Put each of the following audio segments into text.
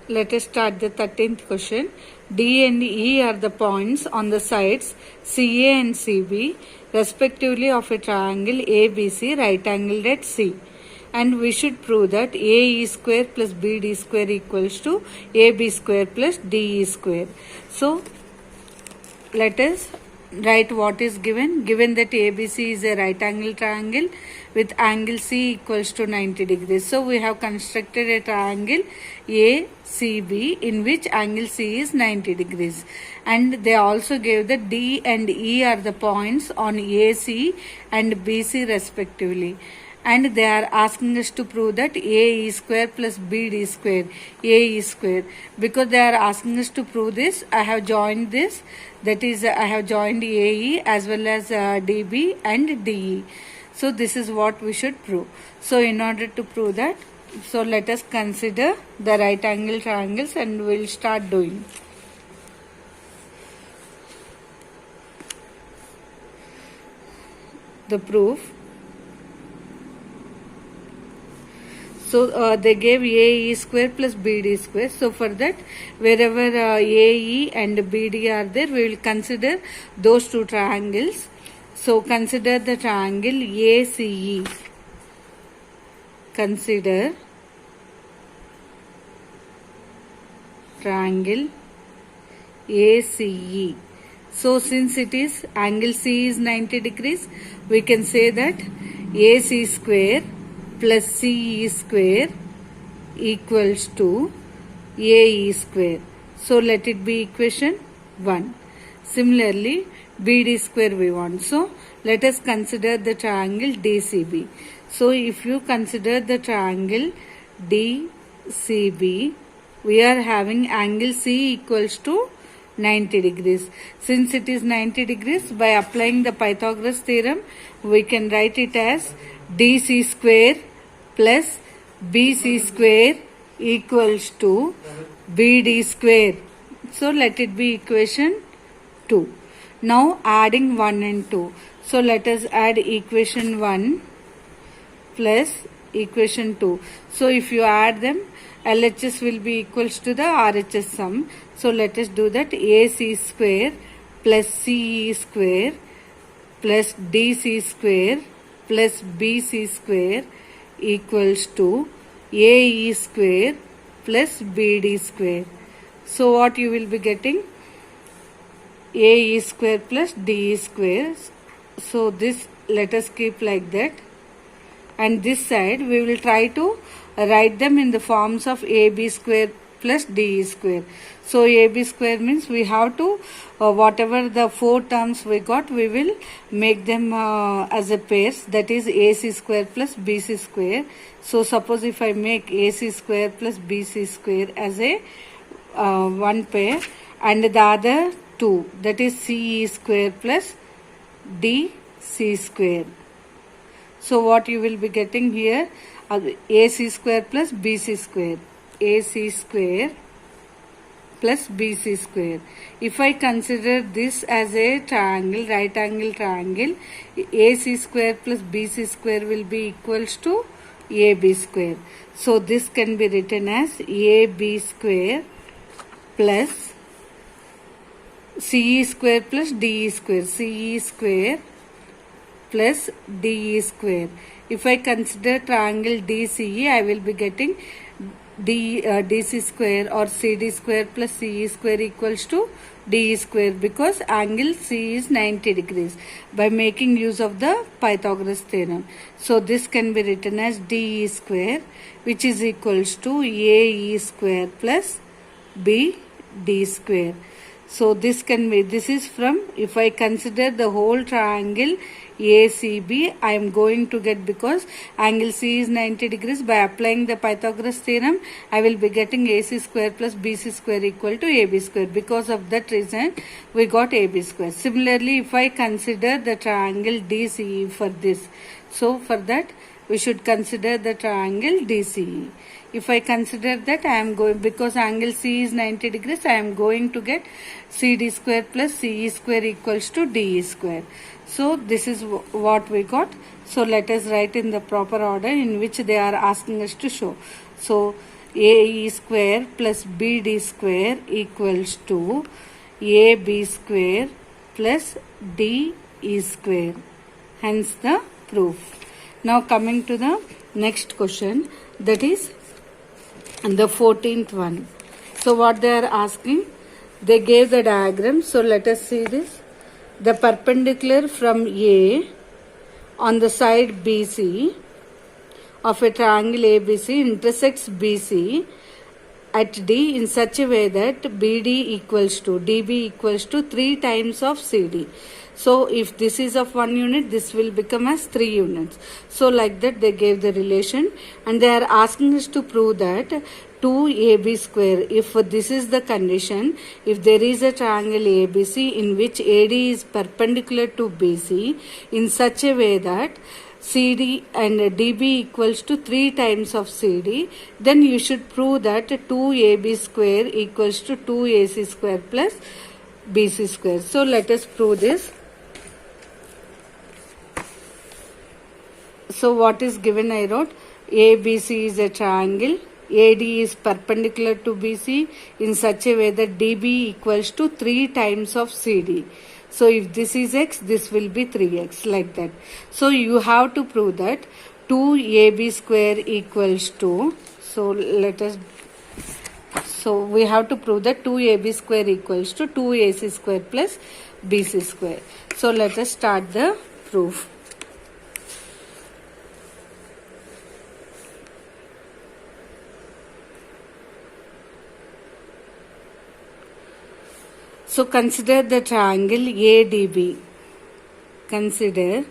Let us start the 13th question. D and E are the points on the sides CA and CB respectively of a triangle ABC right angled at C. And we should prove that AE square plus BD square equals to AB square plus DE square. So let us write what is given. Given that ABC is a right angle triangle with angle C equals to 90 degrees. So we have constructed a triangle ACB in which angle C is 90 degrees. And they also gave that D and E are the points on AC and BC respectively. And they are asking us to prove that AE square plus BD square, AE square. Because they are asking us to prove this, I have joined this. That is, I have joined AE as well as DB and DE. So this is what we should prove. So in order to prove that, so let us consider the right angle triangles and we'll start doing. The proof. So they gave AE square plus BD square. So for that, wherever AE and BD are there, we will consider those two triangles. So consider the triangle ACE. Consider triangle ACE. So since it is angle C is 90 degrees, we can say that AC square plus CE square equals to AE square. So let it be equation 1. Similarly, BD square we want. So let us consider the triangle DCB. So if you consider the triangle DCB, we are having angle C equals to 90 degrees. Since it is 90 degrees, by applying the Pythagoras theorem, we can write it as DC square plus BC square equals to BD square. So let it be equation 2. Now adding 1 and 2. So let us add equation 1 plus equation 2. So if you add them, LHS will be equals to the RHS sum. So let us do that. AC square plus CE square plus DC square plus BC square equals to AE square plus BD square. So what you will be getting? AE square plus DE square. So this let us keep like that. And this side we will try to write them in the forms of AB square plus DE square. So AB square means we have to whatever the 4 terms we got, we will make them as a pairs, that is AC square plus BC square. So suppose if I make AC square plus BC square as a one pair and the other 2, that is CE square plus DC square. So what you will be getting here, AC square plus BC square, AC square plus BC square. If I consider this as a triangle, right angle triangle, AC square plus BC square will be equals to AB square. So this can be written as AB square plus CE square plus DE square, CE square plus DE square. If I consider triangle DCE, I will be getting DC square or CD square plus CE square equals to DE square, because angle C is 90 degrees by making use of the Pythagoras theorem. So this can be written as DE square, which is equals to AE square plus BD square. So this can be, this is from, if I consider the whole triangle ACB, I am going to get, because angle C is 90 degrees, by applying the Pythagoras theorem, I will be getting AC square plus BC square equal to AB square. Because of that reason, we got AB square. Similarly, if I consider the triangle DCE for this, so for that, we should consider the triangle DCE. If I consider that, I am going, because angle C is 90 degrees, I am going to get CD square plus CE square equals to DE square. So this is what we got. So let us write in the proper order in which they are asking us to show. So AE square plus BD square equals to AB square plus DE square. Hence the proof. Now coming to the next question, that is the 14th one. So what they are asking, they gave the diagram. So let us see this. The perpendicular from A on the side BC of a triangle ABC intersects BC at D in such a way that BD equals to DB equals to 3 times of CD. So if this is of 1 unit, this will become as 3 units. So like that they gave the relation, and they are asking us to prove that 2AB square, if this is the condition, if there is a triangle ABC in which AD is perpendicular to BC in such a way that CD and DB equals to 3 times of CD, then you should prove that 2AB square equals to 2AC square plus BC square. So let us prove this. So what is given, I wrote ABC is a triangle, AD is perpendicular to BC in such a way that DB equals to 3 times of CD. So if this is x, this will be 3x, like that. So you have to prove that 2AB square equals to, so we have to prove that 2AB square equals to 2AC square plus BC square. So let us start the proof. So consider the triangle ADB. Consider.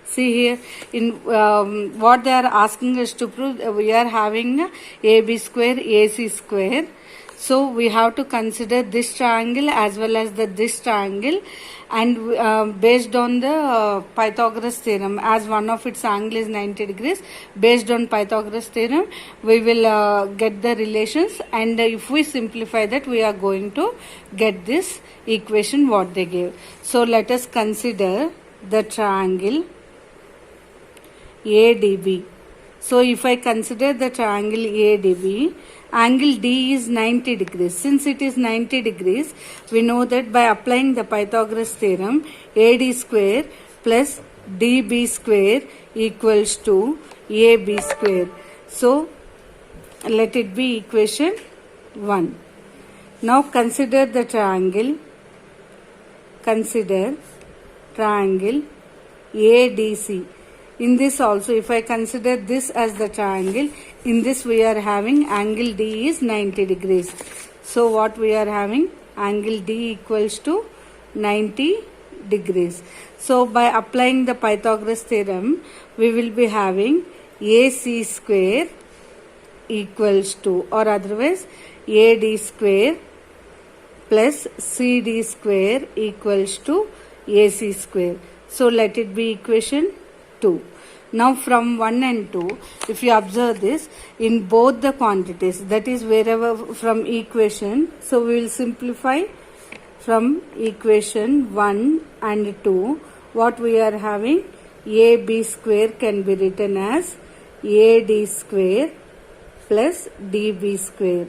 See here, in what they are asking us to prove, we are having AB square, AC square. So we have to consider this triangle as well as this triangle, and based on the Pythagoras theorem, as one of its angle is 90 degrees, based on Pythagoras theorem, we will get the relations, and if we simplify that, we are going to get this equation what they gave. So let us consider the triangle ADB. So if I consider the triangle ADB, angle D is 90 degrees. Since it is 90 degrees, we know that by applying the Pythagoras theorem, AD square plus DB square equals to AB square. So let it be equation 1. Now consider the triangle. Consider triangle ADC. In this also, if I consider this as the triangle, in this we are having angle D is 90 degrees. So what we are having? Angle D equals to 90 degrees. So by applying the Pythagoras theorem, we will be having AC square equals to, or otherwise AD square plus CD square equals to AC square. So let it be equation 2. Now from 1 and 2, if you observe this, in both the quantities, that is wherever from equation, so we will simplify from equation 1 and 2, what we are having, AB square can be written as AD square plus DB square.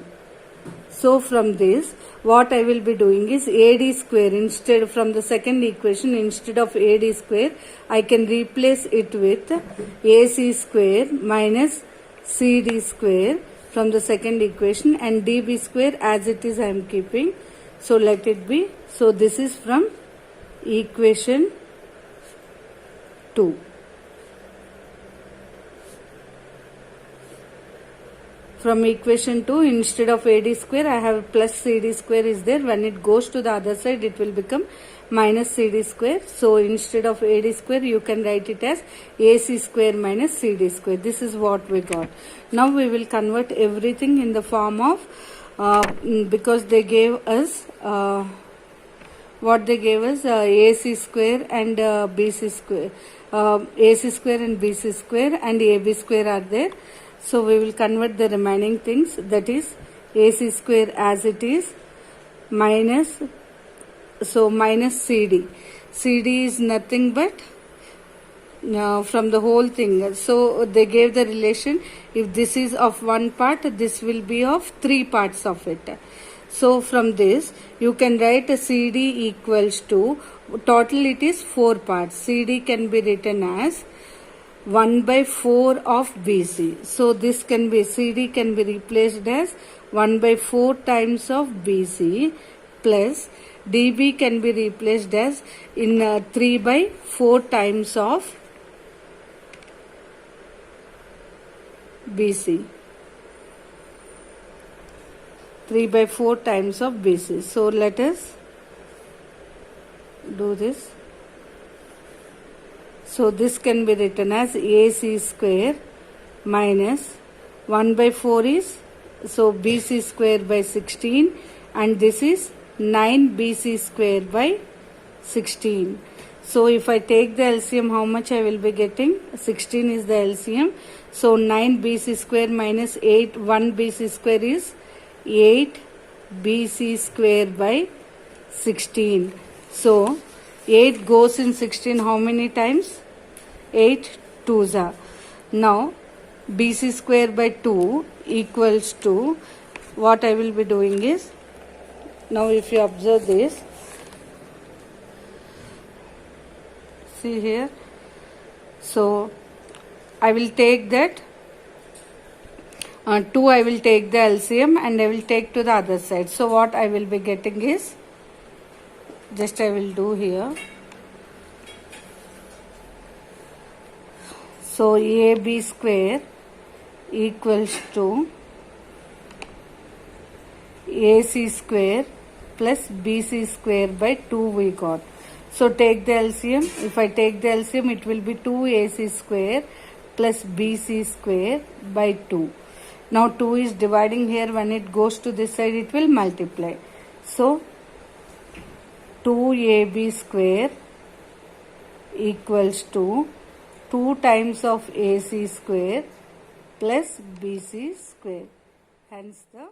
So from this, what I will be doing is AD square, instead from the second equation, instead of AD square, I can replace it with AC square minus CD square from the second equation, and DB square as it is I am keeping. So let it be. So this is from equation 2. From equation 2, instead of AD square, I have plus CD square is there. When it goes to the other side, it will become minus CD square. So instead of AD square, you can write it as AC square minus CD square. This is what we got. Now we will convert everything in the form of, because they gave us, what they gave us, AC square and BC square. AC square and BC square and AB square are there. So we will convert the remaining things, that is AC square as it is minus, so minus CD. CD is nothing but from the whole thing. So they gave the relation, if this is of one part, this will be of three parts of it. So from this you can write a CD equals to, total it is 4 parts. CD can be written as 1 by 4 of BC. So this can be, CD can be replaced as 1 by 4 times of BC plus DB can be replaced as in 3 by 4 times of BC. 3 by 4 times of BC. So let us do this. So this can be written as AC square minus 1 by 4 is, so BC square by 16, and this is 9 BC square by 16. So if I take the LCM, how much I will be getting? 16 is the LCM. So 9 BC square minus 8, 1 BC square is 8 BC square by 16. So 8 goes in 16 how many times? 8 twos are. Now BC square by 2 equals to, what I will be doing is, now if you observe this, see here, so I will take that 2, I will take the LCM and I will take to the other side. So what I will be getting is, just I will do here. So AB square equals to AC square plus BC square by 2 we got. So take the LCM. If I take the LCM, it will be 2AC square plus BC square by 2. Now 2 is dividing here. When it goes to this side, it will multiply. So 2AB square equals to 2 times of AC square plus BC square. Hence the